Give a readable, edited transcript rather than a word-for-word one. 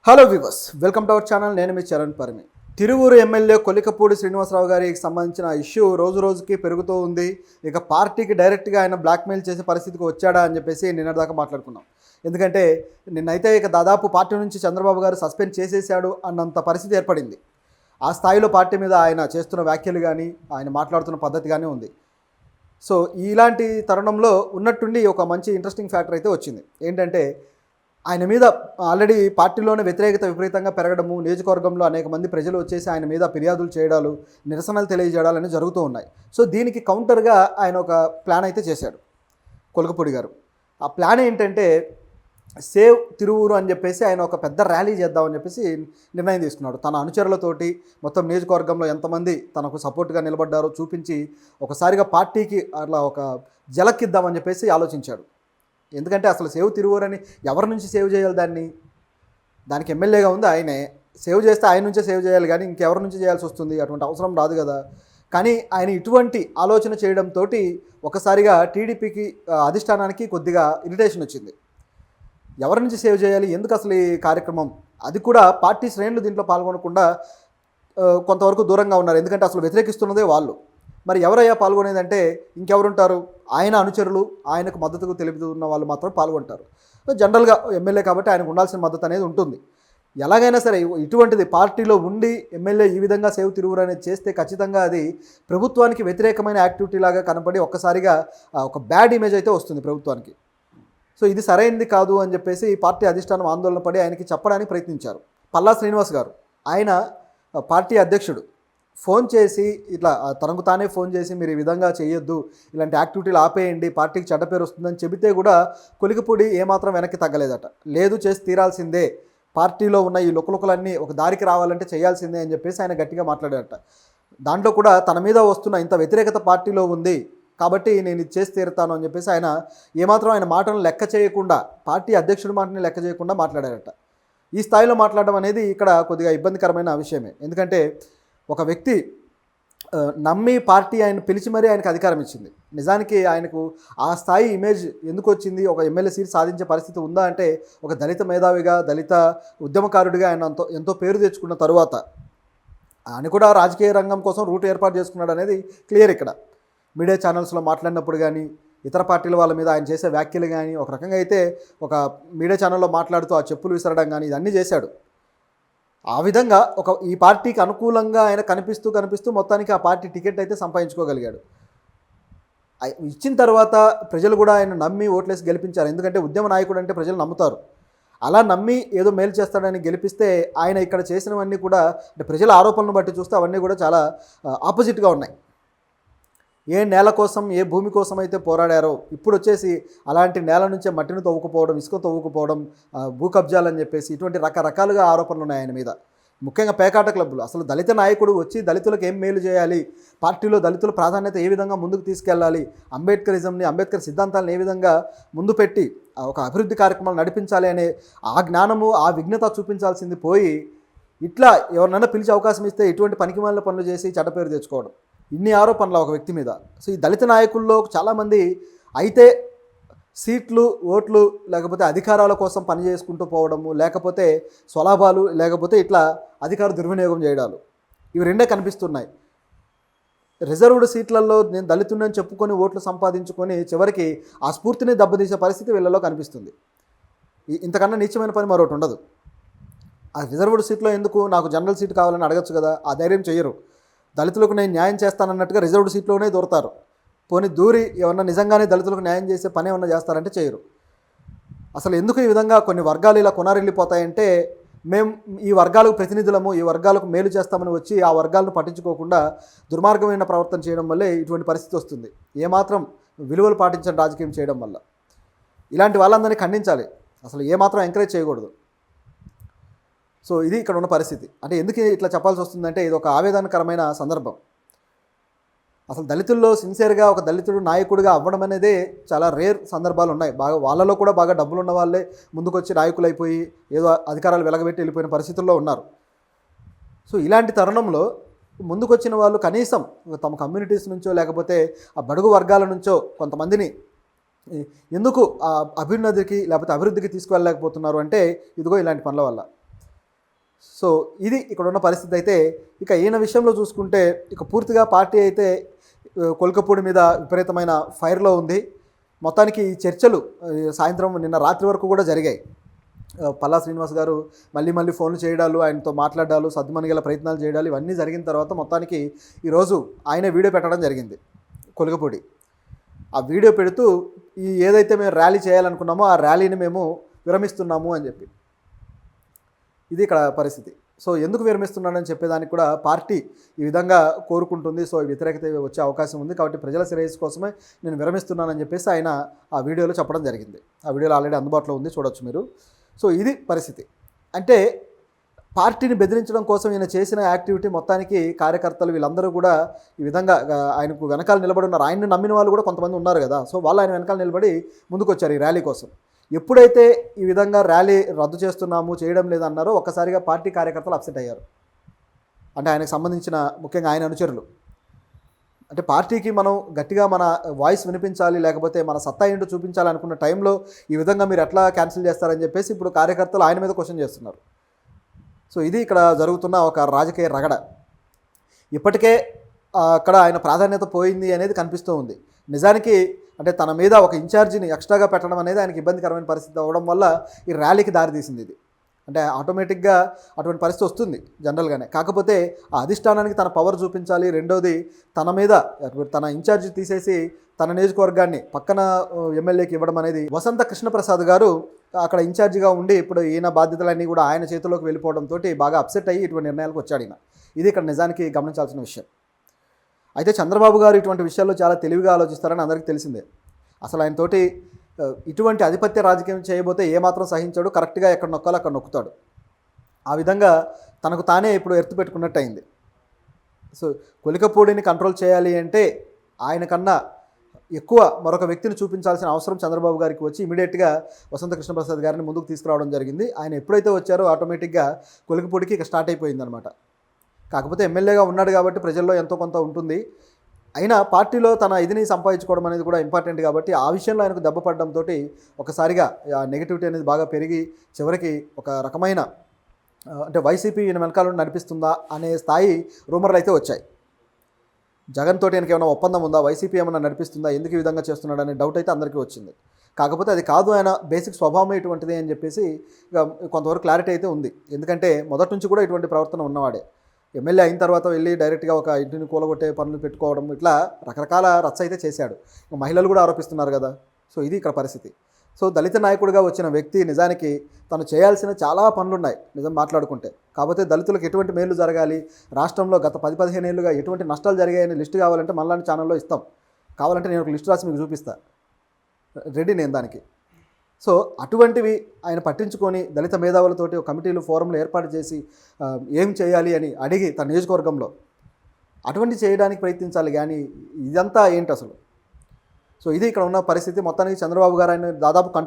Hello viewers, welcome to our channel. నేను మీ Charan Parimi. Tiruvuru MLA Kolikapudi Srinivasarao గారికి సంబంధించిన ఇష్యూ రోజు రోజుకి పెరుగుతూ ఉంది. ఇక పార్టీకి డైరెక్ట్గా ఆయన బ్లాక్మెయిల్ చేసే పరిస్థితికి వచ్చాడా అని చెప్పేసి నిన్నటిదాకా మాట్లాడుకున్నాం. ఎందుకంటే నిన్నైతే ఇక దాదాపు పార్టీ నుంచి చంద్రబాబు గారు సస్పెండ్ చేసేసాడు అన్నంత పరిస్థితి ఏర్పడింది. ఆ స్థాయిలో పార్టీ మీద ఆయన చేస్తున్న వ్యాఖ్యలు కానీ ఆయన మాట్లాడుతున్న పద్ధతి కానీ ఉంది. సో ఇలాంటి తరుణంలో ఉన్నట్టుండి ఒక మంచి ఇంట్రెస్టింగ్ ఫ్యాక్టర్ అయితే వచ్చింది. ఏంటంటే ఆయన మీద ఆల్రెడీ పార్టీలోనే వ్యతిరేకత విపరీతంగా పెరగడము, నియోజకవర్గంలో అనేక మంది ప్రజలు వచ్చేసి ఆయన మీద ఫిర్యాదులు చేయడాలు, నిరసనలు తెలియజేయడాలు అనేవి జరుగుతూ ఉన్నాయి. సో దీనికి కౌంటర్గా ఆయన ఒక ప్లాన్ అయితే చేశాడు కొలికపూడి గారు. ఆ ప్లాన్ ఏంటంటే సేవ్ తిరువూరు అని చెప్పేసి ఆయన ఒక పెద్ద ర్యాలీ చేద్దామని చెప్పేసి నిర్ణయం తీసుకున్నాడు. తన అనుచరులతోటి మొత్తం నియోజకవర్గంలో ఎంతమంది తనకు సపోర్ట్గా నిలబడ్డారో చూపించి ఒకసారిగా పార్టీకి అట్లా ఒక జలక్కిద్దామని చెప్పేసి ఆలోచించాడు. ఎందుకంటే అసలు సేవ్ తిరువూరు అని ఎవరి నుంచి సేవ్ చేయాలి? దానికి ఎమ్మెల్యేగా ఉంది ఆయనే. సేవ్ చేస్తే ఆయన నుంచే సేవ్ చేయాలి, కానీ ఇంకెవరి నుంచి చేయాల్సి వస్తుంది? అటువంటి అవసరం రాదు కదా. కానీ ఆయన ఇటువంటి ఆలోచన చేయడంతో ఒకసారిగా టీడీపీకి అధిష్టానానికి కొద్దిగా ఇరిటేషన్ వచ్చింది. ఎవరి నుంచి సేవ్ చేయాలి, ఎందుకు అసలు ఈ కార్యక్రమం? అది కూడా పార్టీ శ్రేణులు దీంట్లో పాల్గొనకుండా కొంతవరకు దూరంగా ఉన్నారు. ఎందుకంటే అసలు వ్యతిరేకిస్తున్నదే వాళ్ళు. మరి ఎవరయ్యా పాల్గొనేదంటే ఇంకెవరుంటారు? ఆయన అనుచరులు, ఆయనకు మద్దతుకు తెలుపుతున్న వాళ్ళు మాత్రమే పాల్గొంటారు. జనరల్గా ఎమ్మెల్యే కాబట్టి ఆయనకు ఉండాల్సిన మద్దతు అనేది ఉంటుంది. ఎలాగైనా సరే ఇటువంటిది పార్టీలో ఉండి ఎమ్మెల్యే ఈ విధంగా సేవ్ తిరువురు అనేది చేస్తే ఖచ్చితంగా అది ప్రభుత్వానికి వ్యతిరేకమైన యాక్టివిటీ లాగా కనపడి ఒక్కసారిగా ఒక బ్యాడ్ ఇమేజ్ అయితే వస్తుంది ప్రభుత్వానికి. సో ఇది సరైనది కాదు అని చెప్పేసి పార్టీ అధిష్టానం ఆందోళన పడి ఆయనకి చెప్పడానికి ప్రయత్నించారు. పల్లా శ్రీనివాస్ గారు, ఆయన పార్టీ అధ్యక్షుడు, ఫోన్ చేసి ఇట్లా తనకు తానే ఫోన్ చేసి మీరు ఈ విధంగా చేయొద్దు, ఇలాంటి యాక్టివిటీలు ఆపేయండి, పార్టీకి చెడ్డ పేరు వస్తుందని చెబితే కూడా కొలికపూడి ఏమాత్రం వెనక్కి తగ్గలేదట. లేదు, చేసి తీరాల్సిందే, పార్టీలో ఉన్న ఈ లుకలుకలన్నీ ఒక దారికి రావాలంటే చేయాల్సిందే అని చెప్పేసి ఆయన గట్టిగా మాట్లాడారట. దాంట్లో కూడా తన మీద వస్తున్న ఇంత వ్యతిరేకత పార్టీలో ఉంది కాబట్టి నేను ఇది చేసి తీరుతాను అని చెప్పేసి ఆయన ఏమాత్రం ఆయన మాటలను లెక్క చేయకుండా, పార్టీ అధ్యక్షుడి మాటని లెక్క చేయకుండా మాట్లాడారట. ఈ స్థాయిలో మాట్లాడడం అనేది ఇక్కడ కొద్దిగా ఇబ్బందికరమైన విషయమే. ఎందుకంటే ఒక వ్యక్తి నమ్మి పార్టీ ఆయన పిలిచి మరీ ఆయనకు అధికారం ఇచ్చింది. నిజానికి ఆయనకు ఆ స్థాయి ఇమేజ్ ఎందుకు వచ్చింది? ఒక ఎమ్మెల్యే సీట్ సాధించే పరిస్థితి ఉందా అంటే ఒక దళిత మేధావిగా, దళిత ఉద్యమకారుడిగా ఆయన ఎంతో పేరు తెచ్చుకున్న తరువాత ఆయన కూడా రాజకీయ రంగం కోసం రూట్ ఏర్పాటు చేసుకున్నాడు అనేది క్లియర్. ఇక్కడ మీడియా ఛానల్స్లో మాట్లాడినప్పుడు కానీ, ఇతర పార్టీల వాళ్ళ మీద ఆయన చేసే వ్యాఖ్యలు కానీ, ఒక రకంగా అయితే ఒక మీడియా ఛానల్లో మాట్లాడుతూ ఆ చెప్పులు విసరడం కానీ ఇదన్నీ చేశాడు. ఆ విధంగా ఈ పార్టీకి అనుకూలంగా ఆయన కనిపిస్తూ మొత్తానికి ఆ పార్టీ టికెట్ అయితే సంపాదించుకోగలిగాడు. ఇచ్చిన తర్వాత ప్రజలు కూడా ఆయన నమ్మి ఓట్లేసి గెలిపించారు. ఎందుకంటే ఉద్యమ నాయకుడు అంటే ప్రజలు నమ్ముతారు. అలా నమ్మి ఏదో మేలు చేస్తాడని గెలిపిస్తే ఆయన ఇక్కడ చేసినవన్నీ కూడా అంటే ప్రజల ఆరోపణలను బట్టి చూస్తే అవన్నీ కూడా చాలా ఆపోజిట్గా ఉన్నాయి. ఏ నేల కోసం, ఏ భూమి కోసం అయితే పోరాడారో ఇప్పుడు వచ్చేసి అలాంటి నేల నుంచే మట్టిని తవ్వుకుపోవడం, ఇసుక తవ్వుకుపోవడం, భూ కబ్జాలని చెప్పేసి ఇటువంటి రకరకాలుగా ఆరోపణలు ఉన్నాయి ఆయన మీద. ముఖ్యంగా పేకాట క్లబ్బులు, అసలు దళిత నాయకుడు వచ్చి దళితులకు ఏం మేలు చేయాలి, పార్టీలో దళితుల ప్రాధాన్యత ఏ విధంగా ముందుకు తీసుకెళ్ళాలి, అంబేద్కరిజంని, అంబేద్కర్ సిద్ధాంతాలను ఏ విధంగా ముందు పెట్టి ఒక అభివృద్ధి కార్యక్రమాలు నడిపించాలి అనే ఆ జ్ఞానము, ఆ విఘ్నత చూపించాల్సింది పోయి ఇట్లా ఎవరినైనా పిలిచి అవకాశం ఇస్తే ఇటువంటి పనికిమాలిన పనులు చేసి చెడ్డ పేరు తెచ్చుకోవడం, ఇన్ని ఆరోపణలు ఒక వ్యక్తి మీద. సో ఈ దళిత నాయకుల్లో చాలామంది అయితే సీట్లు, ఓట్లు, లేకపోతే అధికారాల కోసం పని చేసుకుంటూ పోవడము, లేకపోతే స్వలాభాలు, లేకపోతే ఇట్లా అధికార దుర్వినియోగం చేయడాలు, ఇవి రెండే కనిపిస్తున్నాయి. రిజర్వ్డ్ సీట్లలో నేను దళితుడిని చెప్పుకొని ఓట్లు సంపాదించుకొని చివరికి ఆ స్ఫూర్తిని దెబ్బతీసే పరిస్థితి వీళ్ళలో కనిపిస్తుంది. ఇంతకన్నా నీచమైన పని మరొకటి ఉండదు. ఆ రిజర్వ్డ్ సీట్లో ఎందుకు, నాకు జనరల్ సీట్ కావాలని అడగచ్చు కదా, ఆ ధైర్యం చేయరు. దళితులకు నేను న్యాయం చేస్తానన్నట్టుగా రిజర్వ్డ్ సీట్లోనే దూరతారు. పోనీ దూరి ఏమన్నా నిజంగానే దళితులకు న్యాయం చేసే పని ఏమన్నా చేస్తారంటే చేయరు. అసలు ఎందుకు ఈ విధంగా కొన్ని వర్గాలు ఇలా కొనారిల్లిపోతాయంటే, మేము ఈ వర్గాలకు ప్రతినిధులము, ఈ వర్గాలకు మేలు చేస్తామని వచ్చి ఆ వర్గాలను పట్టించుకోకుండా దుర్మార్గమైన ప్రవర్తన చేయడం వల్లే ఇటువంటి పరిస్థితి వస్తుంది. ఏమాత్రం విలువలు పాటించని రాజకీయం చేయడం వల్ల ఇలాంటి వాళ్ళందరినీ ఖండించాలి. అసలు ఏమాత్రం ఎంకరేజ్ చేయకూడదు. సో ఇది ఇక్కడ ఉన్న పరిస్థితి. అంటే ఎందుకు ఇట్లా చెప్పాల్సి వస్తుందంటే ఇది ఒక ఆవేదనకరమైన సందర్భం. అసలు దళితుల్లో సిన్సియర్గా ఒక దళితుడు నాయకుడిగా అవ్వడం అనేది చాలా రేర్ సందర్భాలు ఉన్నాయి. వాళ్ళలో కూడా బాగా డబ్బులు ఉన్న వాళ్ళే ముందుకొచ్చి నాయకులు అయిపోయి ఏదో అధికారాలు వెలగబెట్టి వెళ్ళిపోయిన పరిస్థితుల్లో ఉన్నారు. సో ఇలాంటి తరుణంలో ముందుకొచ్చిన వాళ్ళు కనీసం తమ కమ్యూనిటీస్ నుంచో లేకపోతే ఆ బడుగు వర్గాల నుంచో కొంతమందిని ఎందుకు అభ్యున్నతికి లేకపోతే అభివృద్ధికి తీసుకువెళ్ళలేకపోతున్నారు అంటే ఇదిగో ఇలాంటి పనుల వల్ల. సో ఇది ఇక్కడ ఉన్న పరిస్థితి. అయితే ఇక ఈయన విషయంలో చూసుకుంటే ఇక పూర్తిగా పార్టీ అయితే కొలికపూడి మీద విపరీతమైన ఫైర్లో ఉంది. మొత్తానికి ఈ చర్చలు సాయంత్రం నిన్న రాత్రి వరకు కూడా జరిగాయి. పల్లా శ్రీనివాస్ గారు మళ్ళీ ఫోన్లు చేయడాలు, ఆయనతో మాట్లాడాలు, సద్దుమణిగల ప్రయత్నాలు చేయడాలు ఇవన్నీ జరిగిన తర్వాత మొత్తానికి ఈరోజు ఆయన వీడియో పెట్టడం జరిగింది కొలికపూడి. ఆ వీడియో పెడుతూ ఏదైతే మేము ర్యాలీ చేయాలనుకున్నామో ఆ ర్యాలీని మేము విరమిస్తున్నాము అని చెప్పి, ఇది ఇక్కడ పరిస్థితి. సో ఎందుకు విరమిస్తున్నానని చెప్పేదానికి కూడా పార్టీ ఈ విధంగా కోరుకుంటుంది. సో వ్యతిరేకత వచ్చే అవకాశం ఉంది కాబట్టి ప్రజల శ్రేయస్సు కోసమే నేను విరమిస్తున్నానని చెప్పేసి ఆయన ఆ వీడియోలో చెప్పడం జరిగింది. ఆ వీడియోలో ఆల్రెడీ అందుబాటులో ఉంది, చూడొచ్చు మీరు. సో ఇది పరిస్థితి. అంటే పార్టీని బెదిరించడం కోసం ఈయన చేసిన యాక్టివిటీ మొత్తానికి కార్యకర్తలు వీళ్ళందరూ కూడా ఈ విధంగా ఆయనకు వెనకాల నిలబడి ఉన్నారు. ఆయన్ని నమ్మిన వాళ్ళు కూడా కొంతమంది ఉన్నారు కదా. సో వాళ్ళు ఆయన వెనకాల నిలబడి ముందుకు వచ్చారు ఈ ర్యాలీ కోసం. ఎప్పుడైతే ఈ విధంగా ర్యాలీ రద్దు చేస్తున్నాము, చేయడం లేదన్నారో ఒక్కసారిగా పార్టీ కార్యకర్తలు అప్సెట్ అయ్యారు. అంటే ఆయనకు సంబంధించిన ముఖ్యంగా ఆయన అనుచరులు, అంటే పార్టీకి మనం గట్టిగా మన వాయిస్ వినిపించాలి, లేకపోతే మన సత్తా ఏంటో చూపించాలి అనుకున్న టైంలో ఈ విధంగా మీరు ఎట్లా క్యాన్సిల్ చేస్తారని చెప్పేసి ఇప్పుడు కార్యకర్తలు ఆయన మీద క్వశ్చన్ చేస్తున్నారు. సో ఇది ఇక్కడ జరుగుతున్న ఒక రాజకీయ రగడ. ఇప్పటికే అక్కడ ఆయన ప్రాధాన్యత పోయింది అనేది కనిపిస్తూ ఉంది. నిజానికి అంటే తన మీద ఒక ఇన్ఛార్జిని ఎక్స్ట్రాగా పెట్టడం అనేది ఆయనకి ఇబ్బందికరమైన పరిస్థితి అవ్వడం వల్ల ఈ ర్యాలీకి దారితీసింది ఇది. అంటే ఆటోమేటిక్గా అటువంటి పరిస్థితి వస్తుంది జనరల్గానే. కాకపోతే ఆ అధిష్టానానికి తన పవర్ చూపించాలి. రెండోది తన మీద తన ఇన్ఛార్జి తీసేసి తన నియోజకవర్గాన్ని పక్కన ఎమ్మెల్యేకి ఇవ్వడం అనేది, వసంత కృష్ణప్రసాద్ గారు అక్కడ ఇన్ఛార్జిగా ఉండి ఇప్పుడు ఈయన బాధ్యతలన్నీ కూడా ఆయన చేతిలోకి వెళ్ళిపోవడంతో బాగా అప్సెట్ అయ్యి ఇటువంటి నిర్ణయాలకు వచ్చాడు ఈయన. ఇది ఇక్కడ నిజానికి గమనించాల్సిన విషయం. అయితే చంద్రబాబు గారు ఇటువంటి విషయాల్లో చాలా తెలివిగా ఆలోచిస్తారని అందరికీ తెలిసిందే. అసలు ఆయనతోటి ఇటువంటి ఆధిపత్య రాజకీయం చేయబోతే ఏమాత్రం సహించాడు, కరెక్ట్గా ఎక్కడ నొక్కాలో అక్కడ నొక్కుతాడు. ఆ విధంగా తనకు తానే ఇప్పుడు ఎర్తు పెట్టుకున్నట్టు అయింది. సో కొలికపూడిని కంట్రోల్ చేయాలి అంటే ఆయన కన్నా ఎక్కువ మరొక వ్యక్తిని చూపించాల్సిన అవసరం చంద్రబాబు గారికి వచ్చి ఇమీడియట్గా వసంత కృష్ణప్రసాద్ గారిని ముందుకు తీసుకురావడం జరిగింది. ఆయన ఎప్పుడైతే వచ్చారో ఆటోమేటిక్గా కొలికపూడికి ఇక స్టార్ట్ అయిపోయిందనమాట. కాకపోతే ఎమ్మెల్యేగా ఉన్నాడు కాబట్టి ప్రజల్లో ఎంతో కొంత ఉంటుంది. అయినా పార్టీలో తన ఇదిని సంపాదించుకోవడం అనేది కూడా ఇంపార్టెంట్ కాబట్టి ఆ విషయంలో ఆయనకు దెబ్బ పడడంతో ఒకసారిగా ఆ నెగిటివిటీ అనేది బాగా పెరిగి చివరికి ఒక రకమైన అంటే వైసీపీ ఈయన వెనకాల నడిపిస్తుందా అనే స్థాయి రూమర్లు అయితే వచ్చాయి. జగన్ తోటి ఆయనకి ఏమైనా ఒప్పందం ఉందా, వైసీపీ ఏమైనా నడిపిస్తుందా, ఎందుకు ఈ విధంగా చేస్తున్నాడు అనే డౌట్ అయితే అందరికీ వచ్చింది. కాకపోతే అది కాదు, ఆయన బేసిక్ స్వభావం ఇటువంటిది అని చెప్పేసి ఇక కొంతవరకు క్లారిటీ అయితే ఉంది. ఎందుకంటే మొదటి నుంచి కూడా ఇటువంటి ప్రవర్తన ఉన్నవాడే. ఎమ్మెల్యే అయిన తర్వాత వెళ్ళి డైరెక్ట్గా ఒక ఇంటిని కూలగొట్టే పనులు పెట్టుకోవడం, ఇట్లా రకరకాల రచ్చ అయితే చేశాడు. మహిళలు కూడా ఆరోపిస్తున్నారు కదా. సో ఇది ఇక్కడ పరిస్థితి. సో దళిత నాయకుడిగా వచ్చిన వ్యక్తి నిజానికి తను చేయాల్సిన చాలా పనులున్నాయి నిజం మాట్లాడుకుంటే. కాకపోతే దళితులకు ఎటువంటి మేలు జరగాలి, రాష్ట్రంలో గత 10-15 ఏళ్ళుగా ఎటువంటి నష్టాలు జరిగాయని లిస్టు కావాలంటే మనలాంటి ఛానల్లో ఇస్తాం. కావాలంటే నేను ఒక లిస్టు రాసి మీకు చూపిస్తా, రెడీ నేను దానికి. సో అటువంటివి ఆయన పట్టించుకొని దళిత మేధావులతోటి ఒక కమిటీలు ఫోరంలు ఏర్పాటు చేసి ఏం చేయాలి అని అడిగి తన నియోజకవర్గంలో అటువంటి చేయడానికి ప్రయత్నించాలి. కానీ ఇదంతా ఏంటి అసలు? సో ఇది ఇక్కడ ఉన్న పరిస్థితి. మొత్తానికి చంద్రబాబు గారు ఆయన దాదాపు